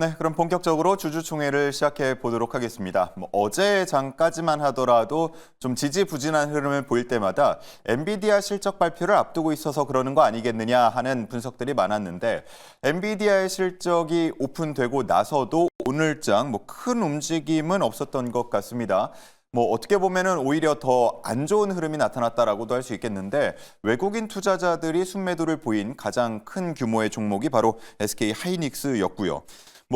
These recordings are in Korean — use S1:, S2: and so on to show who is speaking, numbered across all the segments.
S1: 네, 그럼 본격적으로 주주총회를 시작해 보도록 하겠습니다. 어제 장까지만 하더라도 좀 지지부진한 흐름을 보일 때마다 엔비디아 실적 발표를 앞두고 있어서 그러는 거 아니겠느냐 하는 분석들이 많았는데 엔비디아의 실적이 오픈되고 나서도 오늘장 큰 움직임은 없었던 것 같습니다. 어떻게 보면은 오히려 더 안 좋은 흐름이 나타났다라고도 할 수 있겠는데 외국인 투자자들이 순매도를 보인 가장 큰 규모의 종목이 바로 SK 하이닉스였고요.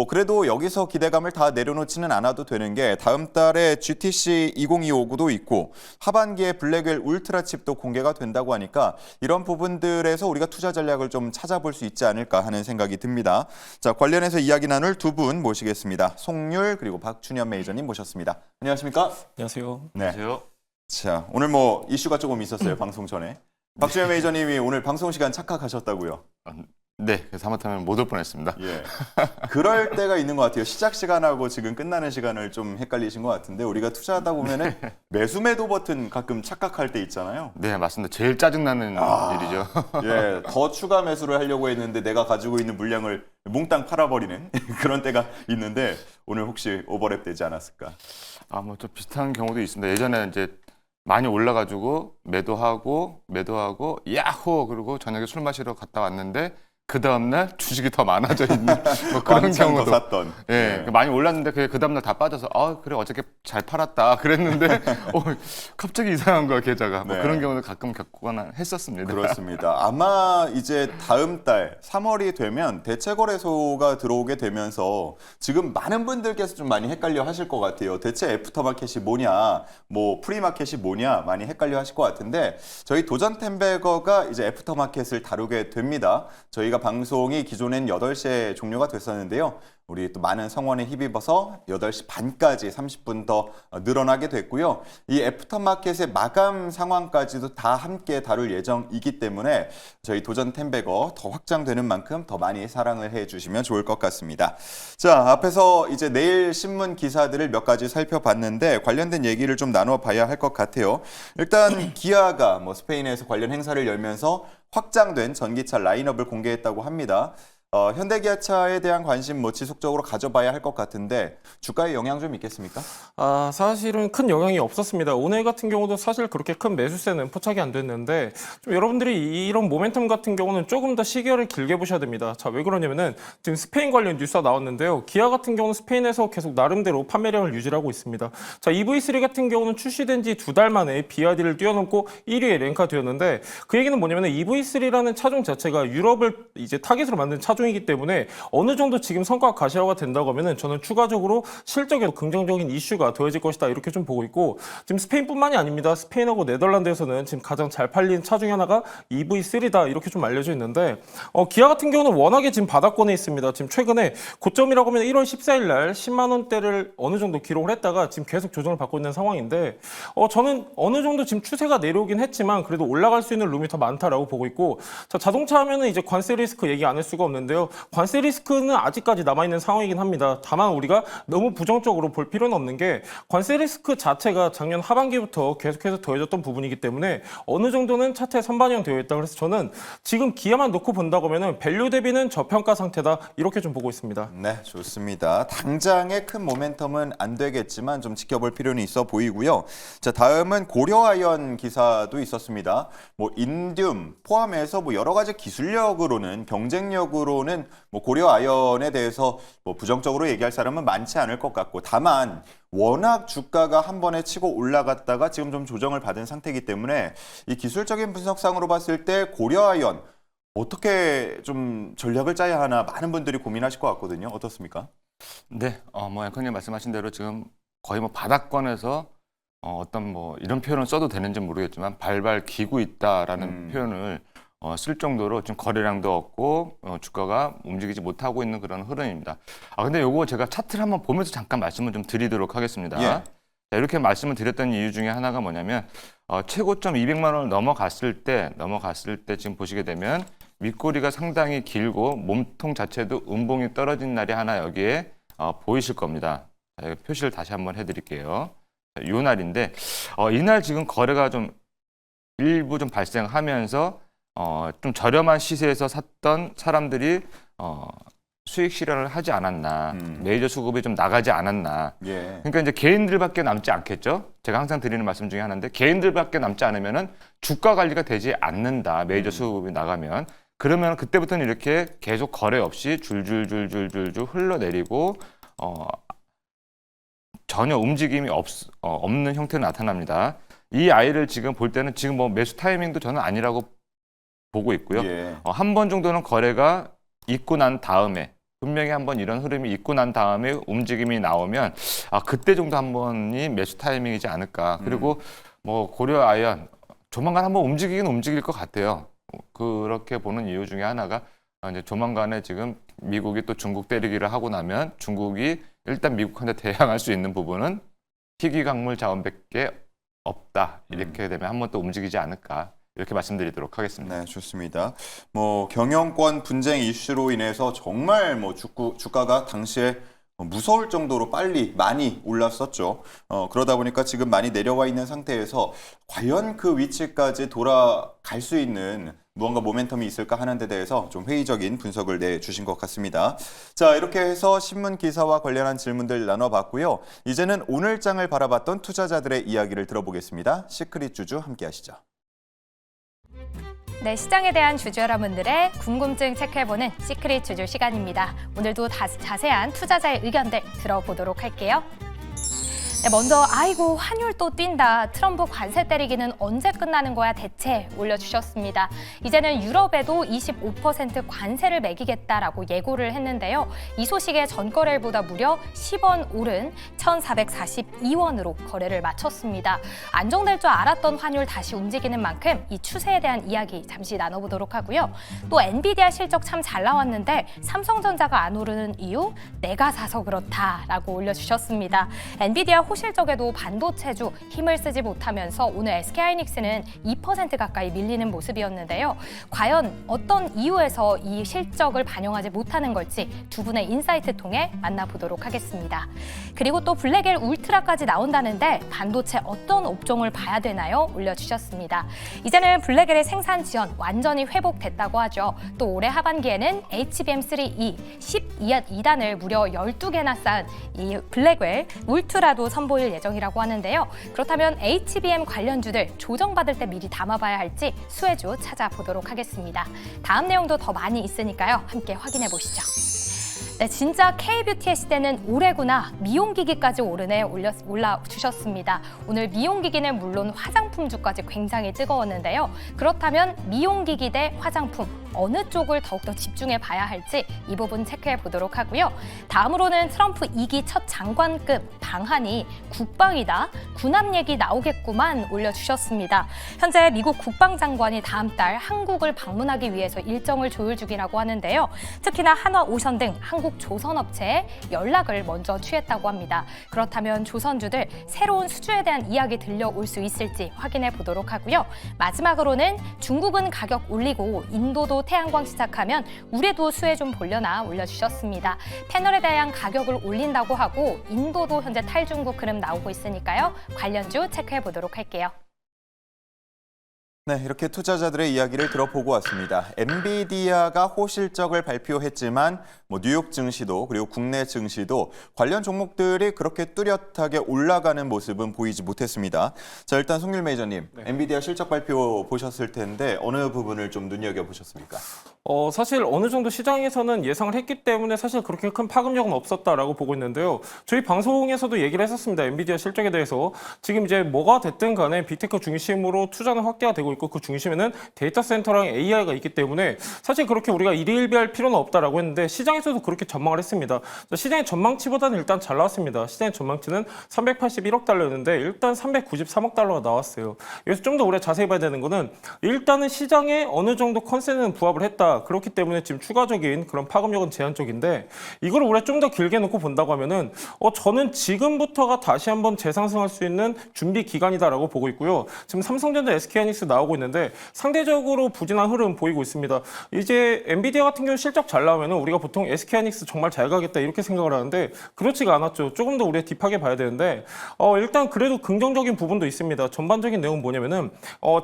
S1: 그래도 여기서 기대감을 다 내려놓지는 않아도 되는 게 다음 달에 GTC 2025도 있고 하반기에 블랙웰 울트라 칩도 공개가 된다고 하니까 이런 부분들에서 우리가 투자 전략을 좀 찾아볼 수 있지 않을까 하는 생각이 듭니다. 자, 관련해서 이야기 나눌 두 분 모시겠습니다. 송률 그리고 박준현 매니저님 모셨습니다. 안녕하십니까?
S2: 안녕하세요.
S1: 네.
S3: 안녕하세요.
S1: 자, 오늘 이슈가 조금 있었어요. 방송 전에. 박준현 매니저님이 오늘 방송 시간 착각하셨다고요.
S3: 네, 그래서 하마터면 못 올 뻔했습니다.
S1: 예. 그럴 때가 있는 것 같아요. 시작 시간하고 지금 끝나는 시간을 좀 헷갈리신 것 같은데 우리가 투자하다 보면은 매수 매도 버튼 가끔 착각할 때 있잖아요.
S3: 네, 맞습니다. 제일 짜증나는 일이죠.
S1: 예, 더 추가 매수를 하려고 했는데 내가 가지고 있는 물량을 몽땅 팔아버리는 그런 때가 있는데 오늘 혹시 오버랩 되지 않았을까?
S3: 좀 비슷한 경우도 있습니다. 예전에 이제 많이 올라가지고 매도하고 야호 그리고 저녁에 술 마시러 갔다 왔는데 그 다음날 주식이 더 많아져 있는 그런 경우도.
S1: 더 샀던.
S3: 예,
S1: 네.
S3: 많이 올랐는데 그 다음날 다 빠져서 그래 어저께 잘 팔았다 그랬는데 갑자기 이상한 거야 계좌가.
S1: 네.
S3: 그런 경우도 가끔 겪거나 했었습니다.
S1: 그렇습니다. 아마 이제 다음 달 3월이 되면 대체거래소가 들어오게 되면서 지금 많은 분들께서 좀 많이 헷갈려 하실 것 같아요. 대체 애프터마켓이 뭐냐, 프리마켓이 뭐냐 많이 헷갈려 하실 것 같은데 저희 도전템베거가 이제 애프터마켓을 다루게 됩니다. 저희가 방송이 기존엔 8시에 종료가 됐었는데요. 우리 또 많은 성원에 힘입어서 8시 반까지 30분 더 늘어나게 됐고요. 이 애프터마켓의 마감 상황까지도 다 함께 다룰 예정이기 때문에 저희 도전 템베거 더 확장되는 만큼 더 많이 사랑을 해주시면 좋을 것 같습니다. 자, 앞에서 이제 내일 신문 기사들을 몇 가지 살펴봤는데 관련된 얘기를 좀 나눠봐야 할 것 같아요. 일단 기아가 스페인에서 관련 행사를 열면서 확장된 전기차 라인업을 공개했다고 합니다. 현대기아차에 대한 관심 지속적으로 가져봐야 할 것 같은데 주가에 영향 좀 있겠습니까?
S2: 사실은 큰 영향이 없었습니다. 오늘 같은 경우도 사실 그렇게 큰 매수세는 포착이 안 됐는데 좀 여러분들이 이런 모멘텀 같은 경우는 조금 더 시기를 길게 보셔야 됩니다. 자, 왜 그러냐면은 지금 스페인 관련 뉴스가 나왔는데요. 기아 같은 경우는 스페인에서 계속 나름대로 판매량을 유지하고 있습니다. 자, EV3 같은 경우는 출시된 지 2달 만에 BYD를 뛰어넘고 1위에 랭크되었는데 그 얘기는 뭐냐면은 EV3라는 차종 자체가 유럽을 이제 타깃으로 만든 차종이기 때문에 어느 정도 지금 성과가 가시화가 된다고 하면은 저는 추가적으로 실적에도 긍정적인 이슈가 더해질 것이다 이렇게 좀 보고 있고 지금 스페인뿐만이 아닙니다. 스페인하고 네덜란드에서는 지금 가장 잘 팔린 차 중에 하나가 EV3다 이렇게 좀 알려져 있는데 기아 같은 경우는 워낙에 지금 바닥권에 있습니다. 지금 최근에 고점이라고 하면 1월 14일 날 10만 원대를 어느 정도 기록을 했다가 지금 계속 조정을 받고 있는 상황인데 저는 어느 정도 지금 추세가 내려오긴 했지만 그래도 올라갈 수 있는 룸이 더 많다라고 보고 있고 자, 자동차 하면은 이제 관세 리스크 얘기 안 할 수가 없는데요. 관세 리스크는 아직까지 남아있는 상황이긴 합니다. 다만 우리가 너무 부정적으로 볼 필요는 없는 게 관세 리스크 자체가 작년 하반기부터 계속해서 더해졌던 부분이기 때문에 어느 정도는 차트에 선반영 되어 있다. 그래서 저는 지금 기아만 놓고 본다고 하면은 밸류 대비는 저평가 상태다 이렇게 좀 보고 있습니다.
S1: 네, 좋습니다. 당장의 큰 모멘텀은 안 되겠지만 좀 지켜볼 필요는 있어 보이고요. 자, 다음은 고려아연 기사도 있었습니다. 인듐 포함해서 여러 가지 기술력으로는 경쟁력으로는 고려아연에 대해서 부정적으로 얘기할 사람은 많지 않을 것 같고 다만 워낙 주가가 한 번에 치고 올라갔다가 지금 좀 조정을 받은 상태이기 때문에 이 기술적인 분석상으로 봤을 때 고려아연 어떻게 좀 전략을 짜야 하나 많은 분들이 고민하실 것 같거든요. 어떻습니까?
S3: 네, 앵커님 말씀하신 대로 지금 거의 바닥권에서 이런 표현을 써도 되는지 모르겠지만 발발 기고 있다라는 표현을 쓸 정도로 지금 거래량도 없고 주가가 움직이지 못하고 있는 그런 흐름입니다. 근데 요거 제가 차트를 한번 보면서 잠깐 말씀을 좀 드리도록 하겠습니다.
S1: 예.
S3: 자, 이렇게 말씀을 드렸던 이유 중에 하나가 뭐냐면 최고점 200만 원을 넘어갔을 때 지금 보시게 되면 윗꼬리가 상당히 길고 몸통 자체도 음봉이 떨어진 날이 하나 여기에 보이실 겁니다. 자, 표시를 다시 한번 해드릴게요. 이 날인데 이날 지금 거래가 좀 일부 좀 발생하면서 좀 저렴한 시세에서 샀던 사람들이 수익 실현을 하지 않았나, 메이저 수급이 좀 나가지 않았나.
S1: 예.
S3: 그러니까 이제 개인들밖에 남지 않겠죠. 제가 항상 드리는 말씀 중에 하나인데 개인들밖에 남지 않으면은 주가 관리가 되지 않는다. 메이저 수급이 나가면. 그러면 그때부터는 이렇게 계속 거래 없이 줄줄줄줄줄줄 흘러내리고 전혀 움직임이 없는 형태로 나타납니다. 이 아이를 지금 볼 때는 지금 뭐 매수 타이밍도 저는 아니라고 보고 있고요.
S1: 예.
S3: 한 번 정도는 거래가 있고 난 다음에 분명히 한번 이런 흐름이 있고 난 다음에 움직임이 나오면 그때 정도 한 번이 매수 타이밍이지 않을까. 그리고 뭐 고려 아이언 조만간 한번 움직이긴 움직일 것 같아요. 그렇게 보는 이유 중에 하나가 이제 조만간에 지금 미국이 또 중국 때리기를 하고 나면 중국이 일단 미국한테 대항할 수 있는 부분은 희귀광물 자원밖에 없다. 이렇게 되면 한번 또 움직이지 않을까. 이렇게 말씀드리도록 하겠습니다.
S1: 네, 좋습니다. 뭐 경영권 분쟁 이슈로 인해서 정말 뭐 주가가 당시에 무서울 정도로 빨리 많이 올랐었죠. 그러다 보니까 지금 많이 내려와 있는 상태에서 과연 그 위치까지 돌아갈 수 있는 무언가 모멘텀이 있을까 하는 데 대해서 좀 회의적인 분석을 내주신 것 같습니다. 자, 이렇게 해서 신문 기사와 관련한 질문들 나눠봤고요. 이제는 오늘 장을 바라봤던 투자자들의 이야기를 들어보겠습니다. 시크릿 주주 함께 하시죠.
S4: 네, 시장에 대한 주주 여러분들의 궁금증 체크해보는 시크릿 주주 시간입니다. 오늘도 자세한 투자자의 의견들 들어보도록 할게요. 네, 먼저 아이고 환율 또 뛴다. 트럼프 관세 때리기는 언제 끝나는 거야 대체 올려주셨습니다. 이제는 유럽에도 25% 관세를 매기겠다라고 예고를 했는데요. 이 소식에 전거래일보다 무려 10원 오른 1,442원으로 거래를 마쳤습니다. 안정될 줄 알았던 환율 다시 움직이는 만큼 이 추세에 대한 이야기 잠시 나눠보도록 하고요. 또 엔비디아 실적 참 잘 나왔는데 삼성전자가 안 오르는 이유 내가 사서 그렇다라고 올려주셨습니다. 엔비디아 호실적에도 반도체주 힘을 쓰지 못하면서 오늘 SK하이닉스는 2% 가까이 밀리는 모습이었는데요. 과연 어떤 이유에서 이 실적을 반영하지 못하는 걸지 두 분의 인사이트 통해 만나보도록 하겠습니다. 그리고 또 블랙엘 울트라까지 나온다는데 반도체 어떤 업종을 봐야 되나요? 올려주셨습니다. 이제는 블랙엘의 생산 지연 완전히 회복됐다고 하죠. 또 올해 하반기에는 HBM3E 12단을 무려 12개나 쌓은 이 블랙엘 울트라도 선보일 예정이라고 하는데요. 그렇다면 HBM 관련주들 조정받을 때 미리 담아봐야 할지 수혜주 찾아보도록 하겠습니다. 다음 내용도 더 많이 있으니까요. 함께 확인해 보시죠. 네, 진짜 K뷰티의 시대는 올해구나. 미용기기까지 오르네 올라주셨습니다. 오늘 미용기기는 물론 화장품주까지 굉장히 뜨거웠는데요. 그렇다면 미용기기 대 화장품 어느 쪽을 더욱더 집중해 봐야 할지 이 부분 체크해 보도록 하고요. 다음으로는 트럼프 2기 첫 장관급 방한이 국방이다. 군함 얘기 나오겠구만 올려주셨습니다. 현재 미국 국방장관이 다음 달 한국을 방문하기 위해서 일정을 조율 중이라고 하는데요. 특히나 한화오션 등 한국 조선업체에 연락을 먼저 취했다고 합니다. 그렇다면 조선주들 새로운 수주에 대한 이야기 들려올 수 있을지 확인해 보도록 하고요. 마지막으로는 중국은 가격 올리고 인도도 태양광 시작하면 우리도 수혜 좀 보려나 올려주셨습니다. 패널에 대한 가격을 올린다고 하고 인도도 현재 탈중국 흐름 나오고 있으니까요. 관련주 체크해 보도록 할게요.
S1: 네, 이렇게 투자자들의 이야기를 들어보고 왔습니다. 엔비디아가 호실적을 발표했지만 뭐 뉴욕 증시도 그리고 국내 증시도 관련 종목들이 그렇게 뚜렷하게 올라가는 모습은 보이지 못했습니다. 자, 일단 송길 매니저님,
S2: 네.
S1: 엔비디아 실적 발표 보셨을 텐데 어느 부분을 좀 눈여겨보셨습니까?
S2: 사실 어느 정도 시장에서는 예상을 했기 때문에 사실 그렇게 큰 파급력은 없었다라고 보고 있는데요. 저희 방송에서도 얘기를 했었습니다. 엔비디아 실적에 대해서. 지금 이제 뭐가 됐든 간에 빅테크 중심으로 투자는 확대가 되고 있고 그 중심에는 데이터 센터랑 AI가 있기 때문에 사실 그렇게 우리가 일희일비할 필요는 없다라고 했는데 시장에서도 그렇게 전망을 했습니다. 시장의 전망치보다는 일단 잘 나왔습니다. 시장의 전망치는 381억 달러였는데 일단 393억 달러가 나왔어요. 여기서 좀 더 우리가 자세히 봐야 되는 거는 일단은 시장에 어느 정도 컨센서스는 부합을 했다. 그렇기 때문에 지금 추가적인 그런 파급력은 제한적인데 이걸 우리가 좀 더 길게 놓고 본다고 하면은 저는 지금부터가 다시 한번 재상승할 수 있는 준비 기간이다라고 보고 있고요. 지금 삼성전자, SK하이닉스 나오고 나오고 있는데 상대적으로 부진한 흐름 보이고 있습니다. 이제 엔비디아 같은 경우 실적 잘 나오면 우리가 보통 SK하이닉스 정말 잘 가겠다 이렇게 생각을 하는데 그렇지가 않았죠. 조금 더 우리가 딥하게 봐야 되는데 일단 그래도 긍정적인 부분도 있습니다. 전반적인 내용은 뭐냐면은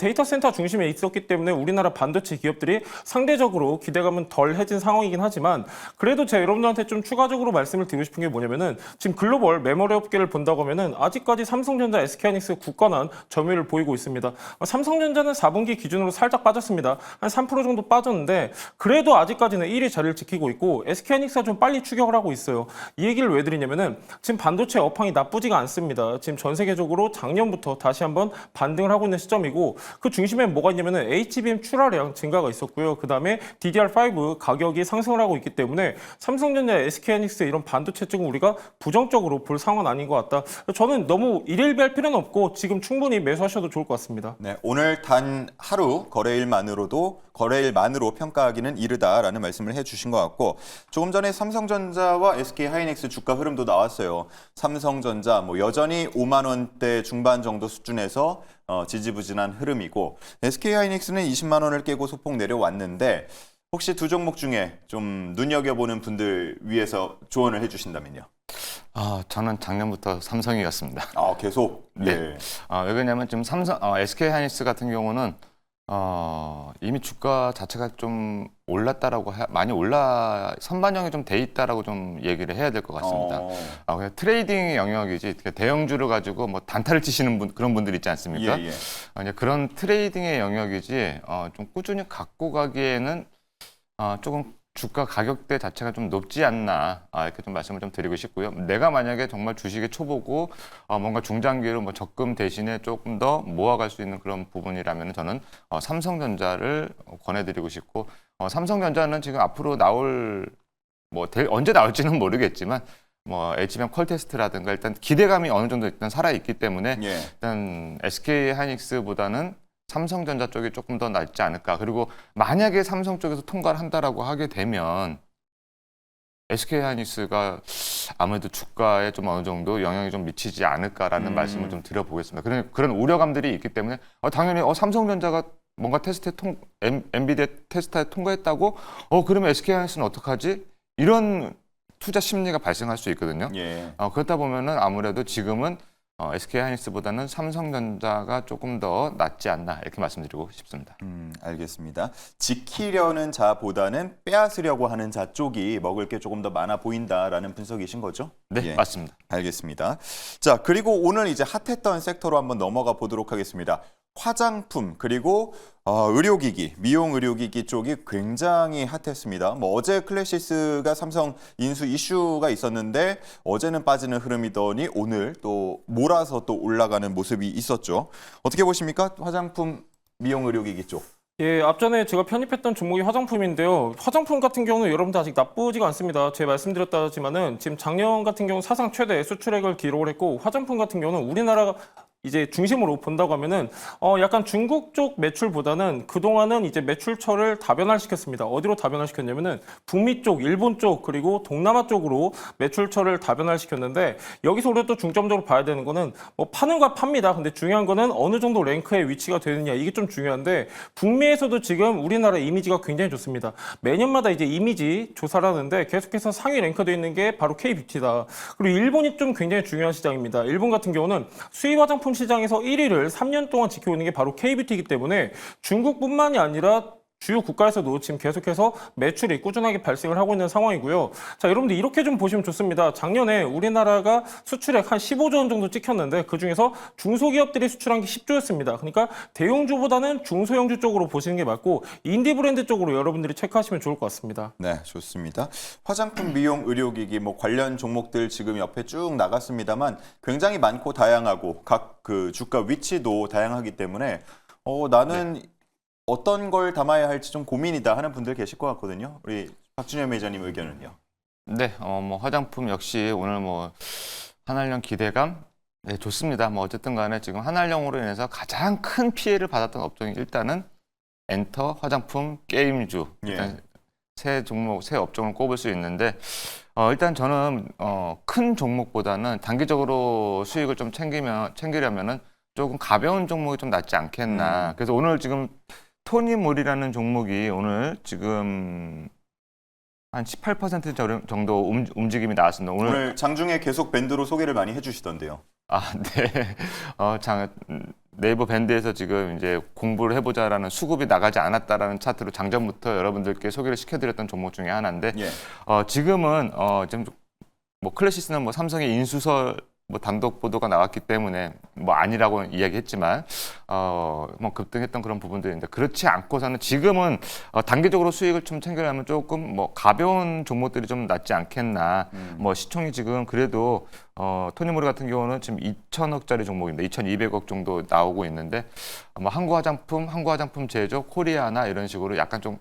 S2: 데이터 센터 중심에 있었기 때문에 우리나라 반도체 기업들이 상대적으로 기대감은 덜 해진 상황이긴 하지만 그래도 제가 여러분들한테 좀 추가적으로 말씀을 드리고 싶은 게 뭐냐면은 지금 글로벌 메모리 업계를 본다고 하면은 아직까지 삼성전자, SK하이닉스 굳건한 점유율을 보이고 있습니다. 삼성전자는 4분기 기준으로 살짝 빠졌습니다. 한 3% 정도 빠졌는데 그래도 아직까지는 1위 자리를 지키고 있고 SK하이닉스가 좀 빨리 추격을 하고 있어요. 이 얘기를 왜 드리냐면은 지금 반도체 업황이 나쁘지가 않습니다. 지금 전 세계적으로 작년부터 다시 한번 반등을 하고 있는 시점이고 그 중심에 뭐가 있냐면은 HBM 출하량 증가가 있었고요. 그 다음에 DDR5 가격이 상승을 하고 있기 때문에 삼성전자, SK하이닉스 이런 반도체 쪽은 우리가 부정적으로 볼 상황은 아닌 것 같다. 저는 너무 일일비할 필요는 없고 지금 충분히 매수하셔도 좋을 것 같습니다.
S1: 네, 오늘 단 하루 거래일만으로 평가하기는 이르다라는 말씀을 해주신 것 같고 조금 전에 삼성전자와 SK하이닉스 주가 흐름도 나왔어요. 삼성전자 뭐 여전히 5만 원대 중반 정도 수준에서 지지부진한 흐름이고 SK하이닉스는 20만 원을 깨고 소폭 내려왔는데 혹시 두 종목 중에 좀 눈여겨보는 분들 위해서 조언을 해주신다면요?
S3: 저는 작년부터 삼성이었습니다.
S1: 계속?
S3: 네.
S1: 예.
S3: 왜 그러냐면 지금 SK하이닉스 같은 경우는 이미 주가 자체가 좀 많이 선반영이 좀 돼 있다라고 좀 얘기를 해야 될 것 같습니다. 그냥 트레이딩 영역이지 대형주를 가지고 뭐 단타를 치시는 그런 분들 있지 않습니까?
S1: 예.
S3: 이제 그런 트레이딩의 영역이지 좀 꾸준히 갖고 가기에는 조금 주가 가격대 자체가 좀 높지 않나 이렇게 좀 말씀을 좀 드리고 싶고요. 내가 만약에 정말 주식의 초보고 뭔가 중장기로 뭐 적금 대신에 조금 더 모아갈 수 있는 그런 부분이라면 저는 삼성전자를 권해드리고 싶고 삼성전자는 지금 앞으로 언제 나올지는 모르겠지만 뭐 HBM 퀄 테스트라든가 일단 기대감이 어느 정도 일단 살아 있기 때문에
S1: 예.
S3: 일단 SK하이닉스보다는 삼성전자 쪽이 조금 더 낫지 않을까. 그리고 만약에 삼성 쪽에서 통과를 한다라고 하게 되면 SK하이닉스가 아무래도 주가에 좀 어느 정도 영향이 좀 미치지 않을까라는 말씀을 좀 드려보겠습니다. 그런 우려감들이 있기 때문에 당연히 삼성전자가 뭔가 엔비디아 테스트에 통과했다고 그러면 SK하이닉스는 어떡하지? 이런 투자 심리가 발생할 수 있거든요.
S1: 예.
S3: 그렇다 보면은 아무래도 지금은 SK하이닉스보다는 삼성전자가 조금 더 낫지 않나 이렇게 말씀드리고 싶습니다.
S1: 알겠습니다. 지키려는 자보다는 빼앗으려고 하는 자 쪽이 먹을 게 조금 더 많아 보인다라는 분석이신 거죠?
S3: 네,
S1: 예.
S3: 맞습니다.
S1: 알겠습니다. 자, 그리고 오늘 이제 핫했던 섹터로 한번 넘어가 보도록 하겠습니다. 화장품 그리고 의료기기, 미용 의료기기 쪽이 굉장히 핫했습니다. 뭐 어제 클래시스가 삼성 인수 이슈가 있었는데 어제는 빠지는 흐름이더니 오늘 또 몰아서 또 올라가는 모습이 있었죠. 어떻게 보십니까? 화장품, 미용 의료기기 쪽.
S2: 예, 앞전에 제가 편입했던 종목이 화장품인데요. 화장품 같은 경우는 여러분들 아직 나쁘지가 않습니다. 제가 말씀드렸다지만은 지금 작년 같은 경우 사상 최대 수출액을 기록을 했고 화장품 같은 경우는 우리나라가 이제 중심으로 본다고 하면은 약간 중국 쪽 매출보다는 그동안은 이제 매출처를 다변화시켰습니다. 어디로 다변화시켰냐면은 북미 쪽, 일본 쪽 그리고 동남아 쪽으로 매출처를 다변화시켰는데 여기서 우리가 또 중점적으로 봐야 되는 거는 뭐 파는 거 팝니다. 근데 중요한 거는 어느 정도 랭크에 위치가 되느냐 이게 좀 중요한데 북미에서도 지금 우리나라 이미지가 굉장히 좋습니다. 매년마다 이제 이미지 조사를 하는데 계속해서 상위 랭크되어 있는 게 바로 K뷰티다. 그리고 일본이 좀 굉장히 중요한 시장입니다. 일본 같은 경우는 수입 화장품 시장에서 1위를 3년 동안 지켜오는 게 바로 K뷰티이기 때문에 중국뿐만이 아니라 주요 국가에서도 지금 계속해서 매출이 꾸준하게 발생을 하고 있는 상황이고요. 자, 여러분들 이렇게 좀 보시면 좋습니다. 작년에 우리나라가 수출액 한 15조 원 정도 찍혔는데 그중에서 중소기업들이 수출한 게 10조였습니다. 그러니까 대형주보다는 중소형주 쪽으로 보시는 게 맞고 인디 브랜드 쪽으로 여러분들이 체크하시면 좋을 것 같습니다.
S1: 네, 좋습니다. 화장품, 미용, 의료기기 뭐 관련 종목들 지금 옆에 쭉 나갔습니다만 굉장히 많고 다양하고 각 그 주가 위치도 다양하기 때문에 나는 어떤 걸 담아야 할지 좀 고민이다 하는 분들 계실 것 같거든요. 우리 박준현 매니저님 의견은요?
S3: 네, 뭐 화장품 역시 오늘 뭐 한알령 기대감 좋습니다. 뭐 어쨌든 간에 지금 한알령으로 인해서 가장 큰 피해를 받았던 업종이 일단은 엔터, 화장품, 게임주 일단 세 종목, 세 업종을 꼽을 수 있는데 일단 저는 큰 종목보다는 단기적으로 수익을 좀 챙기려면은 조금 가벼운 종목이 좀 낫지 않겠나. 그래서 오늘 지금 토니몰이라는 종목이 오늘 지금 한 18% 정도 움직임이 나왔습니다.
S1: 오늘 장중에 계속 밴드로 소개를 많이 해주시던데요.
S3: 네. 네이버 밴드에서 지금 이제 공부를 해보자라는 수급이 나가지 않았다라는 차트로 장전부터 여러분들께 소개를 시켜드렸던 종목 중에 하나인데,
S1: 예.
S3: 지금은 지금 뭐 클래시스는 뭐 삼성의 인수설 뭐 단독 보도가 나왔기 때문에 뭐 아니라고 이야기했지만 뭐 급등했던 그런 부분들인데, 그렇지 않고서는 지금은 단기적으로 수익을 좀 챙기려면 조금 뭐 가벼운 종목들이 좀 낫지 않겠나. 뭐 시총이 지금 그래도 토니모리 같은 경우는 지금 2천억짜리 종목입니다. 2,200억 정도 나오고 있는데, 뭐 한국 화장품 제조, 코리아나 이런 식으로 약간 좀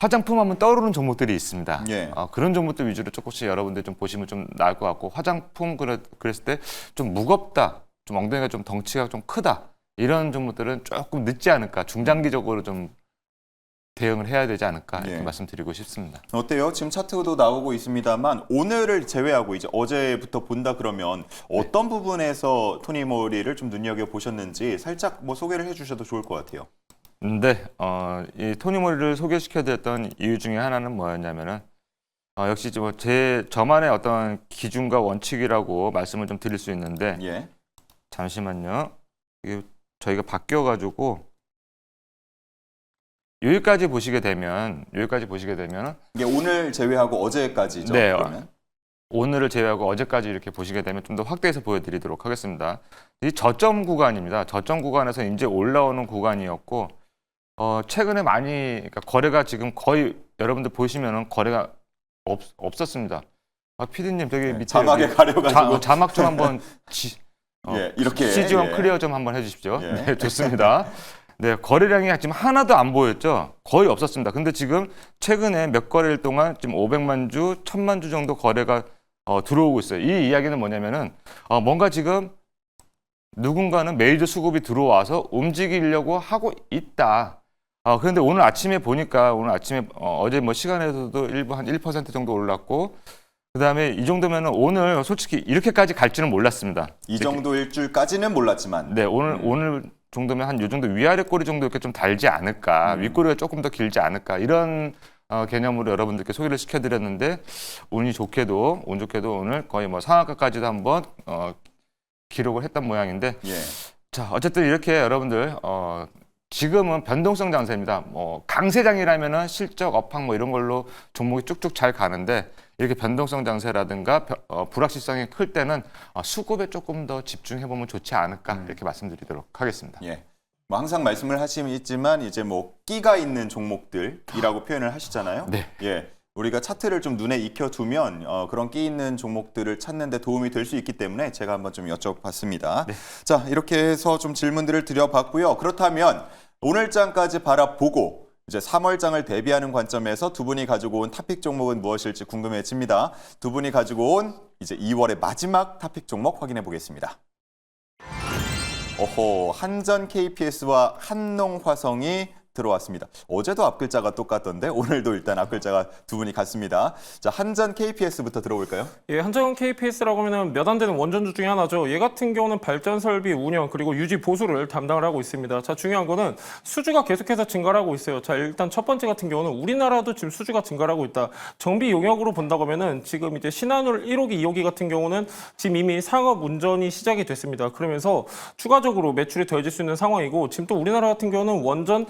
S3: 화장품 하면 떠오르는 종목들이 있습니다.
S1: 예.
S3: 그런 종목들 위주로 조금씩 여러분들 좀 보시면 좀 나을 것 같고, 화장품 그랬을 때 좀 무겁다, 좀 엉덩이가 좀 덩치가 좀 크다, 이런 종목들은 조금 늦지 않을까, 중장기적으로 좀 대응을 해야 되지 않을까 이렇게
S1: 예.
S3: 말씀드리고 싶습니다.
S1: 어때요? 지금 차트도 나오고 있습니다만 오늘을 제외하고 이제 어제부터 본다 그러면 어떤 부분에서 토니모리를 좀 눈여겨 보셨는지 살짝 뭐 소개를 해주셔도 좋을 것 같아요.
S3: 근데 이 토니모리를 소개시켜드렸던 이유 중에 하나는 뭐였냐면은 역시 뭐 저만의 어떤 기준과 원칙이라고 말씀을 좀 드릴 수 있는데,
S1: 예.
S3: 잠시만요. 이게 저희가 바뀌어가지고 여기까지 보시게 되면
S1: 이게 오늘 제외하고 어제까지죠.
S3: 네.
S1: 그러면.
S3: 오늘을 제외하고 어제까지 이렇게 보시게 되면 좀 더 확대해서 보여드리도록 하겠습니다. 이 저점 구간입니다. 저점 구간에서 이제 올라오는 구간이었고, 최근에 많이, 그러니까 거래가 지금 거의 여러분들 보시면은 거래가 없었습니다. PD님 저기 밑에
S1: 자막에
S3: 여기
S1: 가려가지고
S3: 자막 좀 한번
S1: 예, 이렇게
S3: CG1
S1: 예.
S3: 클리어 좀 한번 해주십시오.
S1: 예.
S3: 네, 좋습니다. 네, 거래량이 지금 하나도 안 보였죠. 거의 없었습니다. 근데 지금 최근에 몇 거래일 동안 지금 500만 주, 1000만 주 정도 거래가 들어오고 있어요. 이 이야기는 뭐냐면은 뭔가 지금 누군가는 메이저 수급이 들어와서 움직이려고 하고 있다. 그런데 오늘 아침에 보니까 어제 뭐 시간에서도 일부 한 1% 정도 올랐고, 그다음에 이 정도면은 오늘 솔직히 이렇게까지 갈지는 몰랐습니다.
S1: 이 정도일 줄까지는 몰랐지만
S3: 네, 오늘 정도면 한 요 정도 위아래 꼬리 정도 이렇게 좀 달지 않을까, 윗꼬리가 조금 더 길지 않을까, 이런 개념으로 여러분들께 소개를 시켜드렸는데, 운 좋게도 오늘 거의 뭐 상한가까지도 한번 기록을 했던 모양인데,
S1: 예.
S3: 자, 어쨌든 이렇게 여러분들 지금은 변동성 장세입니다. 뭐 강세장이라면은 실적 업황 뭐 이런 걸로 종목이 쭉쭉 잘 가는데, 이렇게 변동성 장세라든가 불확실성이 클 때는 수급에 조금 더 집중해 보면 좋지 않을까, 이렇게 말씀드리도록 하겠습니다.
S1: 예. 뭐 항상 말씀을 하시지만 이제 뭐 끼가 있는 종목들이라고 표현을 하시잖아요.
S3: 네.
S1: 예. 우리가 차트를 좀 눈에 익혀두면 그런 끼 있는 종목들을 찾는 데 도움이 될 수 있기 때문에 제가 한번 좀 여쭤봤습니다.
S3: 네.
S1: 자, 이렇게 해서 좀 질문들을 드려봤고요. 그렇다면 오늘장까지 바라보고 이제 3월장을 대비하는 관점에서 두 분이 가지고 온 탑픽 종목은 무엇일지 궁금해집니다. 두 분이 가지고 온 이제 2월의 마지막 탑픽 종목 확인해 보겠습니다. 한전 KPS와 한농화성이 들어왔습니다. 어제도 앞글자가 똑같던데 오늘도 일단 앞글자가 두 분이 같습니다. 자, 한전 KPS부터 들어볼까요?
S2: 예, 한전 KPS라고 하면 몇 안 되는 원전주 중에 하나죠. 얘 같은 경우는 발전 설비 운영 그리고 유지 보수를 담당을 하고 있습니다. 자, 중요한 거는 수주가 계속해서 증가를 하고 있어요. 자, 일단 첫 번째 같은 경우는 우리나라도 지금 수주가 증가를 하고 있다. 정비 용역으로 본다고 하면은 지금 이제 신한울 1호기, 2호기 같은 경우는 지금 이미 상업 운전이 시작이 됐습니다. 그러면서 추가적으로 매출이 더해질 수 있는 상황이고, 지금 또 우리나라 같은 경우는 원전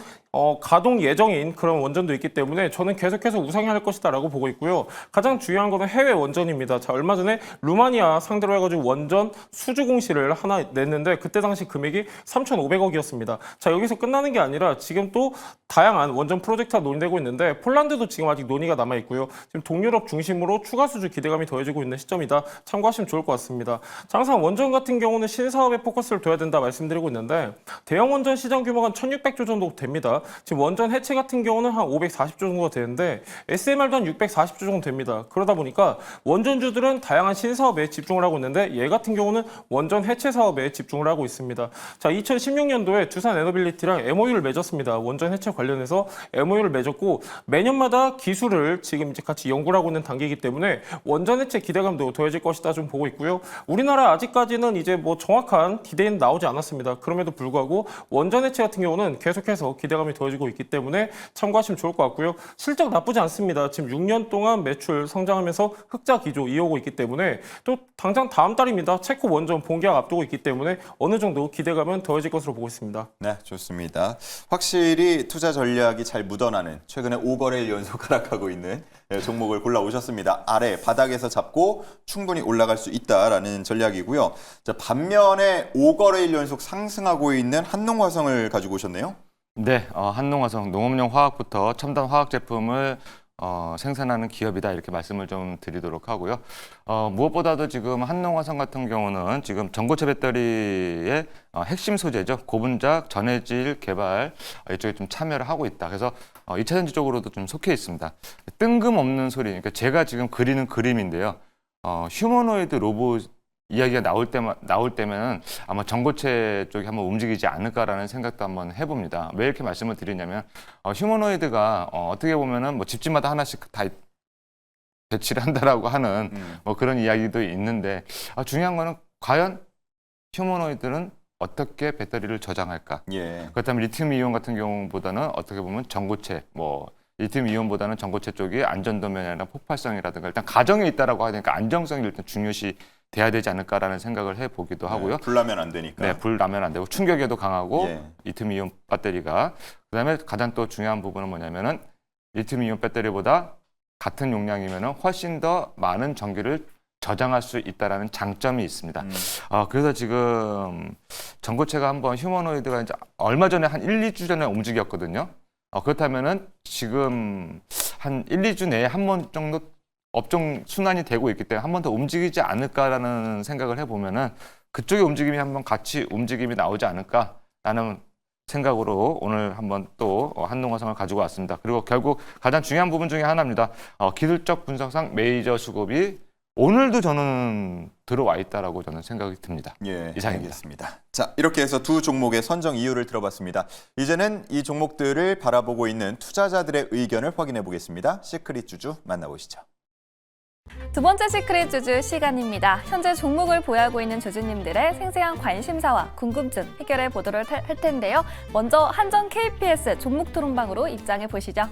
S2: 가동 예정인 그런 원전도 있기 때문에 저는 계속해서 우상향할 것이다라고 보고 있고요. 가장 중요한 거는 해외 원전입니다. 자, 얼마 전에 루마니아 상대로 해가지고 원전 수주 공시를 하나 냈는데 그때 당시 금액이 3,500억이었습니다. 자, 여기서 끝나는 게 아니라 지금 또 다양한 원전 프로젝트가 논의되고 있는데 폴란드도 지금 아직 논의가 남아 있고요. 지금 동유럽 중심으로 추가 수주 기대감이 더해지고 있는 시점이다. 참고하시면 좋을 것 같습니다. 자, 항상 원전 같은 경우는 신사업에 포커스를 둬야 된다 말씀드리고 있는데, 대형 원전 시장 규모가 1,600조 정도 됩니다. 있습니다. 지금 원전 해체 같은 경우는 한 540조 정도가 되는데 SMR도 한 640조 정도 됩니다. 그러다 보니까 원전주들은 다양한 신사업에 집중을 하고 있는데 얘 같은 경우는 원전 해체 사업에 집중을 하고 있습니다. 자, 2016년도에 두산 에너빌리티랑 MOU를 맺었습니다. 원전 해체 관련해서 MOU를 맺었고 매년마다 기술을 지금 이제 같이 연구를 하고 있는 단계이기 때문에 원전 해체 기대감도 더해질 것이다 좀 보고 있고요. 우리나라 아직까지는 이제 뭐 정확한 디데이는 나오지 않았습니다. 그럼에도 불구하고 원전 해체 같은 경우는 계속해서 기대감이 더해지고 있기 때문에 참고하시면 좋을 것 같고요. 실적 나쁘지 않습니다. 지금 6년 동안 매출 성장하면서 흑자 기조 이어오고 있기 때문에 또 당장 다음 달입니다. 체코 원전 본계약 앞두고 있기 때문에 어느 정도 기대감은 더해질 것으로 보고 있습니다.
S1: 네, 좋습니다. 확실히 투자 전략이 잘 묻어나는 최근에 5거래일 연속 하락하고 있는 종목을 골라오셨습니다. 아래 바닥에서 잡고 충분히 올라갈 수 있다라는 전략이고요. 자, 반면에 5거래일 연속 상승하고 있는 한농화성을 가지고 오셨네요.
S3: 네, 한농화성 농업용 화학부터 첨단 화학 제품을 생산하는 기업이다 이렇게 말씀을 좀 드리도록 하고요. 무엇보다도 지금 한농화성 같은 경우는 지금 전고체 배터리의 핵심 소재죠. 고분작 전해질 개발 이쪽에 좀 참여를 하고 있다. 그래서 2차 전지 쪽으로도 좀 속해 있습니다. 뜬금없는 소리, 그러니까 제가 지금 그리는 그림인데요. 휴머노이드 로봇 이야기가 나올 때면 아마 전고체 쪽이 한번 움직이지 않을까라는 생각도 한번 해봅니다. 왜 이렇게 말씀을 드리냐면 휴머노이드가 어떻게 보면은 뭐 집집마다 하나씩 다 배치를 한다라고 하는 뭐 그런 이야기도 있는데 중요한 거는 과연 휴머노이드는 어떻게 배터리를 저장할까?
S1: 예.
S3: 그렇다면 리튬 이온 같은 경우보다는 어떻게 보면 전고체 리튬 이온보다는 전고체 쪽이 안전도면이나 폭발성이라든가 일단 가정에 있다라고 하니까 안정성이 일단 중요시 돼야 되지 않을까라는 생각을 해보기도 하고요.
S1: 불 나면 안 되니까.
S3: 네, 불 나면 안 되고 충격에도 강하고
S1: 예.
S3: 리튬 이온 배터리가 그다음에 가장 또 중요한 부분은 뭐냐면은 리튬 이온 배터리보다 같은 용량이면은 훨씬 더 많은 전기를 저장할 수 있다라는 장점이 있습니다. 그래서 지금 전고체가 한번 휴머노이드가 이제 얼마 전에 한 1, 2주 전에 움직였거든요. 그렇다면은 지금 한 1, 2주 내에 한 번 정도 업종 순환이 되고 있기 때문에 한 번 더 움직이지 않을까라는 생각을 해보면은 그쪽의 움직임이 한번 같이 움직임이 나오지 않을까라는 생각으로 오늘 한번 또 한농화성을 가지고 왔습니다. 그리고 결국 가장 중요한 부분 중에 하나입니다. 기술적 분석상 메이저 수급이 오늘도 저는 들어와 있다라고 저는 생각이 듭니다.
S1: 예,
S3: 이상입니다.
S1: 알겠습니다. 자, 이렇게 해서 두 종목의 선정 이유를 들어봤습니다. 이제는 이 종목들을 바라보고 있는 투자자들의 의견을 확인해 보겠습니다. 시크릿 주주 만나보시죠.
S4: 두 번째 시크릿 주주 시간입니다. 현재 종목을 보유하고 있는 주주님들의 생생한 관심사와 궁금증 해결해 보도록 할 텐데요. 먼저 한전 KPS 종목 토론방으로 입장해 보시죠.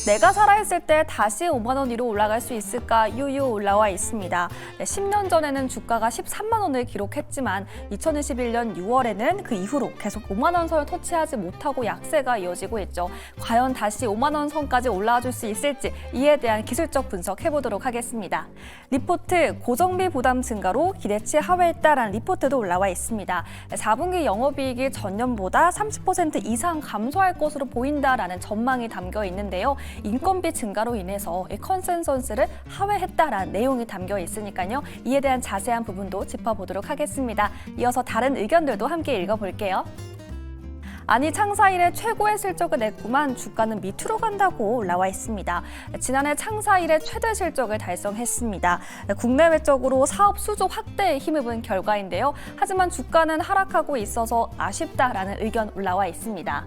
S4: 내가 살아있을 때 다시 5만 원 위로 올라갈 수 있을까 유유 올라와 있습니다. 10년 전에는 주가가 13만 원을 기록했지만 2021년 6월에는 그 이후로 계속 5만 원 선을 터치하지 못하고 약세가 이어지고 있죠. 과연 다시 5만 원 선까지 올라와 줄 수 있을지 이에 대한 기술적 분석해보도록 하겠습니다. 리포트 고정비 부담 증가로 기대치 하회했다라는 리포트도 올라와 있습니다. 4분기 영업이익이 전년보다 30% 이상 감소할 것으로 보인다라는 전망이 담겨 있는데요. 인건비 증가로 인해서 이 컨센서스를 하회했다라는 내용이 담겨 있으니까요. 이에 대한 자세한 부분도 짚어보도록 하겠습니다. 이어서 다른 의견들도 함께 읽어볼게요. 아니 창사 이래 최고의 실적을 냈구만 주가는 밑으로 간다고 올라와 있습니다. 지난해 창사 이래 최대 실적을 달성했습니다. 국내외적으로 사업 수조 확대에 힘입은 결과인데요. 하지만 주가는 하락하고 있어서 아쉽다라는 의견 올라와 있습니다.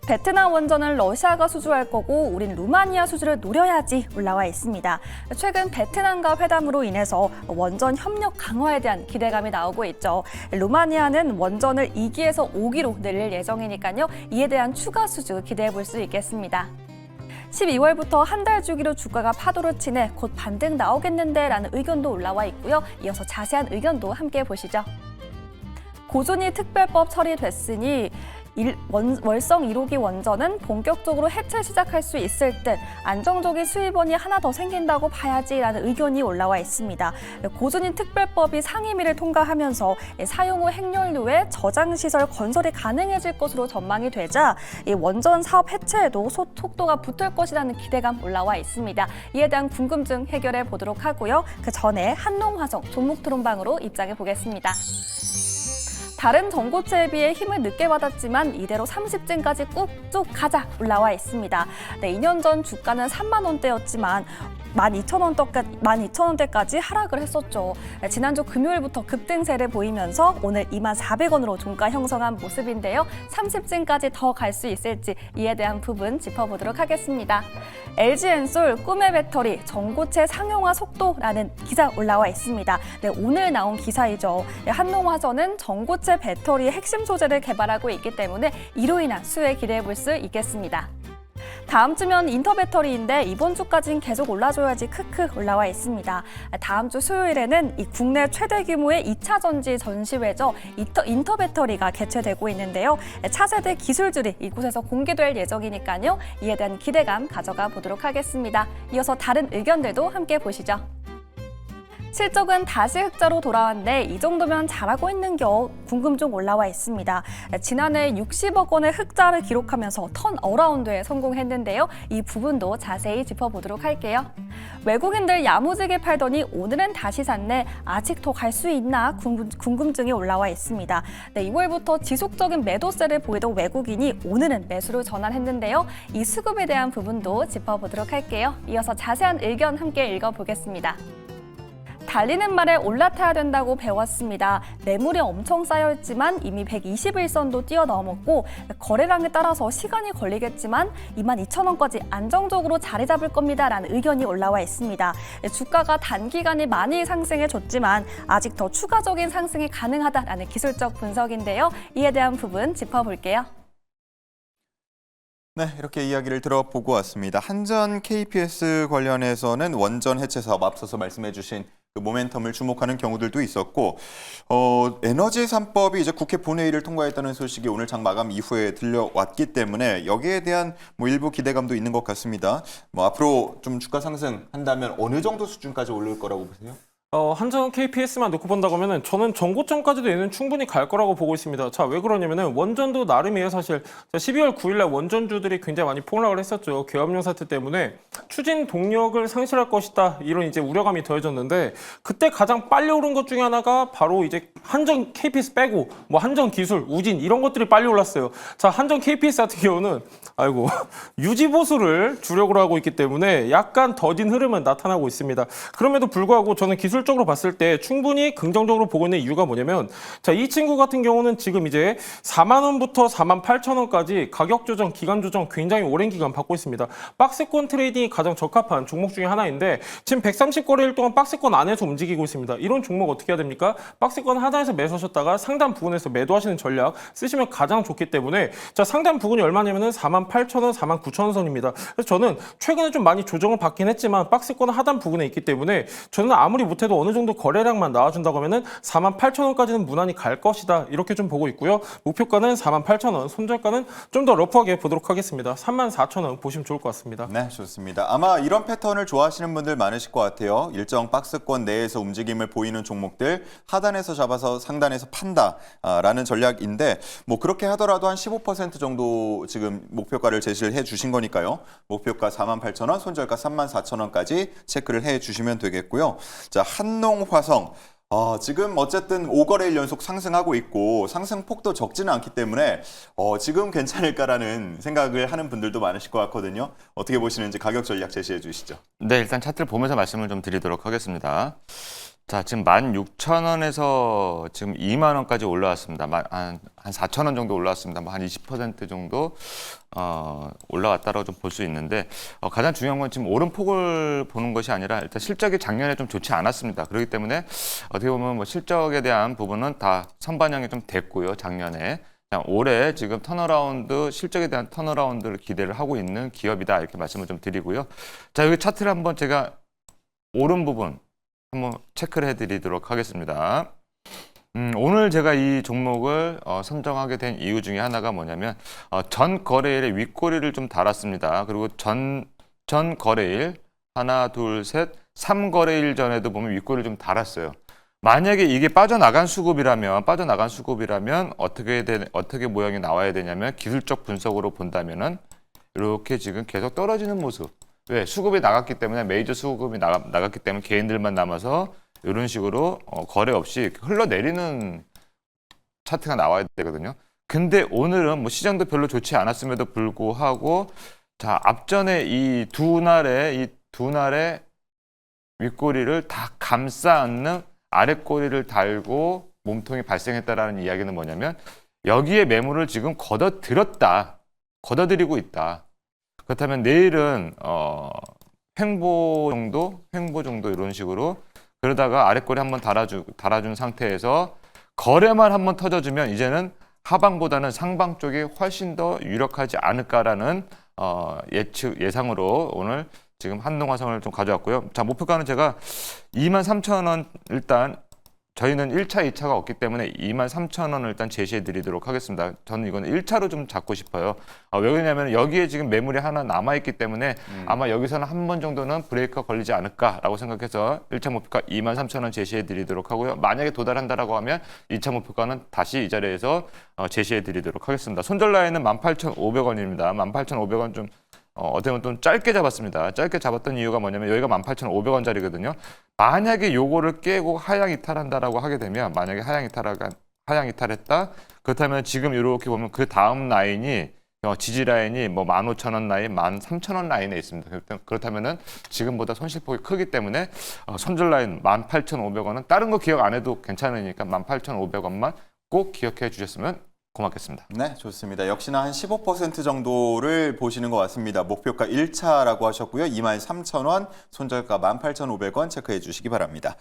S4: 베트남 원전을 러시아가 수주할 거고 우린 루마니아 수주를 노려야지 올라와 있습니다. 최근 베트남과 회담으로 인해서 원전 협력 강화에 대한 기대감이 나오고 있죠. 루마니아는 원전을 2기에서 5기로 늘릴 예정이니까요. 이에 대한 추가 수주 기대해 볼 수 있겠습니다. 12월부터 한 달 주기로 주가가 파도를 치네 곧 반등 나오겠는데 라는 의견도 올라와 있고요. 이어서 자세한 의견도 함께 보시죠. 고준위 특별법 처리됐으니 월성 1호기 원전은 본격적으로 해체 시작할 수 있을 듯 안정적인 수입원이 하나 더 생긴다고 봐야지라는 의견이 올라와 있습니다. 고준위 특별법이 상임위를 통과하면서 사용 후 핵연료의 저장시설 건설이 가능해질 것으로 전망이 되자 이 원전 사업 해체에도 속도가 붙을 것이라는 기대감 올라와 있습니다. 이에 대한 궁금증 해결해 보도록 하고요. 그 전에 한농화성 종목 토론방으로 입장해 보겠습니다.
S5: 다른 전고체에 비해 힘을 늦게 받았지만 이대로 30층까지 꾹쭉 가자 올라와 있습니다. 네, 2년 전 주가는 3만 원대였지만 12,000원대까지 하락을 했었죠. 네, 지난주 금요일부터 급등세를 보이면서 오늘 24,400원으로 종가 형성한 모습인데요. 30층까지 더 갈 수 있을지 이에 대한 부분 짚어보도록 하겠습니다. LG엔솔 꿈의 배터리 전고체 상용화 속도라는 기사 올라와 있습니다. 네, 오늘 나온 기사이죠. 네, 한농화전은 전고체 배터리의 핵심 소재를 개발하고 있기 때문에 이로 인한 수혜 기대해 볼 수 있겠습니다. 다음 주면 인터배터리인데 이번 주까지는 계속 올라줘야지 크크 올라와 있습니다. 다음 주 수요일에는 이 국내 최대 규모의 2차 전지 전시회죠. 인터배터리가 개최되고 있는데요. 차세대 기술들이 이곳에서 공개될 예정이니까요. 이에 대한 기대감 가져가 보도록 하겠습니다. 이어서 다른 의견들도 함께 보시죠. 실적은 다시 흑자로 돌아왔는데 이 정도면 잘하고 있는겨 궁금증 올라와 있습니다. 지난해 60억 원의 흑자를 기록하면서 턴어라운드에 성공했는데요. 이 부분도 자세히 짚어보도록 할게요. 외국인들 야무지게 팔더니 오늘은 다시 샀네. 아직 더 갈 수 있나 궁금증이 올라와 있습니다. 네, 2월부터 지속적인 매도세를 보이던 외국인이 오늘은 매수로 전환했는데요. 이 수급에 대한 부분도 짚어보도록 할게요. 이어서 자세한 의견 함께 읽어보겠습니다. 달리는 말에 올라타야 된다고 배웠습니다. 매물이 엄청 쌓여있지만 이미 121선도 뛰어넘었고 거래량에 따라서 시간이 걸리겠지만 22,000원까지 안정적으로 자리 잡을 겁니다. 라는 의견이 올라와 있습니다. 주가가 단기간에 많이 상승해줬지만 아직 더 추가적인 상승이 가능하다라는 기술적 분석인데요. 이에 대한 부분 짚어볼게요.
S1: 네, 이렇게 이야기를 들어보고 왔습니다. 한전 KPS 관련해서는 원전 해체 사업 앞서서 말씀해 주신 그 모멘텀을 주목하는 경우들도 있었고 에너지 3법이 이제 국회 본회의를 통과했다는 소식이 오늘 장 마감 이후에 들려왔기 때문에 여기에 대한 뭐 일부 기대감도 있는 것 같습니다. 뭐 앞으로 좀 주가 상승한다면 어느 정도 수준까지 오를 거라고 보세요?
S2: 한전 KPS만 놓고 본다고 하면은 저는 전고점까지도 얘는 충분히 갈 거라고 보고 있습니다. 자, 왜 그러냐면은 원전도 나름이에요, 사실. 자, 12월 9일 날 원전주들이 굉장히 많이 폭락을 했었죠. 계엄령 사태 때문에 추진 동력을 상실할 것이다. 이런 이제 우려감이 더해졌는데 그때 가장 빨리 오른 것 중에 하나가 바로 이제 한전 KPS 빼고 뭐 한전 기술, 우진 이런 것들이 빨리 올랐어요. 자, 한전 KPS 같은 경우는 유지 보수를 주력으로 하고 있기 때문에 약간 더딘 흐름은 나타나고 있습니다. 그럼에도 불구하고 저는 기술적으로 봤을 때 충분히 긍정적으로 보고 있는 이유가 뭐냐면 자, 이 친구 같은 경우는 지금 이제 4만 원부터 48,000원까지 가격 조정, 기간 조정 굉장히 오랜 기간 받고 있습니다. 박스권 트레이딩이 가장 적합한 종목 중에 하나인데 지금 130거래일 동안 박스권 안에서 움직이고 있습니다. 이런 종목 어떻게 해야 됩니까? 박스권 하단에서 매수하셨다가 상단 부근에서 매도하시는 전략 쓰시면 가장 좋기 때문에 자, 상단 부근이 얼마냐면은 48,000원, 49,000원 선입니다. 그래서 저는 최근에 좀 많이 조정을 받긴 했지만 박스권 하단 부근에 있기 때문에 저는 아무리 못해도 어느 정도 거래량만 나와준다고 하면은 48,000원까지는 무난히 갈 것이다. 이렇게 좀 보고 있고요. 목표가는 48,000원, 손절가는 좀 더 러프하게 보도록 하겠습니다. 34,000원 보시면 좋을 것 같습니다.
S1: 네, 좋습니다. 아마 이런 패턴을 좋아하시는 분들 많으실 것 같아요. 일정 박스권 내에서 움직임을 보이는 종목들 하단에서 잡아서 상단에서 판다라는 전략인데 뭐 그렇게 하더라도 한 15% 정도 지금 목표가를 제시를 해 주신 거니까요. 목표가 48,000원, 손절가 34,000원까지 체크를 해 주시면 되겠고요. 자, 한농화성. 지금 어쨌든 5거래일 연속 상승하고 있고 상승폭도 적지는 않기 때문에 지금 괜찮을까라는 생각을 하는 분들도 많으실 것 같거든요. 어떻게 보시는지 가격 전략 제시해 주시죠.
S3: 네, 일단 차트를 보면서 말씀을 좀 드리도록 하겠습니다. 자, 지금 16,000원에서 지금 2만 원까지 올라왔습니다. 한 4,000원 정도 올라왔습니다. 뭐 한 20% 정도 올라왔다고 좀 볼 수 있는데 가장 중요한 건 지금 오름폭을 보는 것이 아니라 일단 실적이 작년에 좀 좋지 않았습니다. 그렇기 때문에 어떻게 보면 뭐 실적에 대한 부분은 다 선반영이 좀 됐고요. 작년에. 올해 지금 턴어라운드, 실적에 대한 턴어라운드를 기대를 하고 있는 기업이다. 이렇게 말씀을 좀 드리고요. 자, 여기 차트를 한번 제가 오른 부분 한번 체크를 해드리도록 하겠습니다. 오늘 제가 이 종목을 선정하게 된 이유 중에 하나가 뭐냐면 전 거래일에 윗꼬리를 좀 달았습니다. 그리고 전 거래일 하나, 둘, 셋, 3거래일 전에도 보면 윗꼬리를 좀 달았어요. 만약에 이게 빠져나간 수급이라면 어떻게 모양이 나와야 되냐면 기술적 분석으로 본다면은 이렇게 지금 계속 떨어지는 모습. 왜? 수급이 나갔기 때문에 메이저 수급이 나갔기 때문에 개인들만 남아서 이런 식으로 거래 없이 흘러내리는 차트가 나와야 되거든요. 근데 오늘은 뭐 시장도 별로 좋지 않았음에도 불구하고 자, 앞전에 이 두 날의 윗꼬리를 다 감싸 안는 아랫꼬리를 달고 몸통이 발생했다라는 이야기는 뭐냐면 여기에 매물을 지금 걷어들이고 있다. 그렇다면 내일은 횡보 정도 이런 식으로 그러다가 아랫꼬리 한번 달아준 상태에서 거래만 한번 터져주면 이제는 하방보다는 상방 쪽이 훨씬 더 유력하지 않을까라는 예상으로 오늘 지금 한동화성을 좀 가져왔고요. 자, 목표가는 제가 23,000원 일단 저희는 1차, 2차가 없기 때문에 23,000원을 일단 제시해 드리도록 하겠습니다. 저는 이거는 1차로 좀 잡고 싶어요. 왜 그러냐면 여기에 지금 매물이 하나 남아있기 때문에 아마 여기서는 한 번 정도는 브레이크가 걸리지 않을까라고 생각해서 1차 목표가 23,000원 제시해 드리도록 하고요. 만약에 도달한다라고 하면 2차 목표가는 다시 이 자리에서 제시해 드리도록 하겠습니다. 손절 라인은 18,500원입니다. 18,500원 좀 어떻게 보면 좀 짧게 잡았습니다. 짧게 잡았던 이유가 뭐냐면 여기가 18,500원짜리거든요. 만약에 요거를 깨고 하향 이탈한다라고 하게 되면 만약에 하향 이탈했다. 그렇다면 지금 이렇게 보면 그 다음 라인이 지지 라인이 뭐 15,000원 라인, 13,000원 라인에 있습니다. 그렇다면은 지금보다 손실폭이 크기 때문에 손절 라인 18,500원은 다른 거 기억 안 해도 괜찮으니까 18,500원만 꼭 기억해 주셨으면 고맙겠습니다.
S1: 네, 좋습니다. 역시나 한 15% 정도를 보시는 것 같습니다. 목표가 1차라고 하셨고요. 23,000원, 손절가 18,500원 체크해 주시기 바랍니다.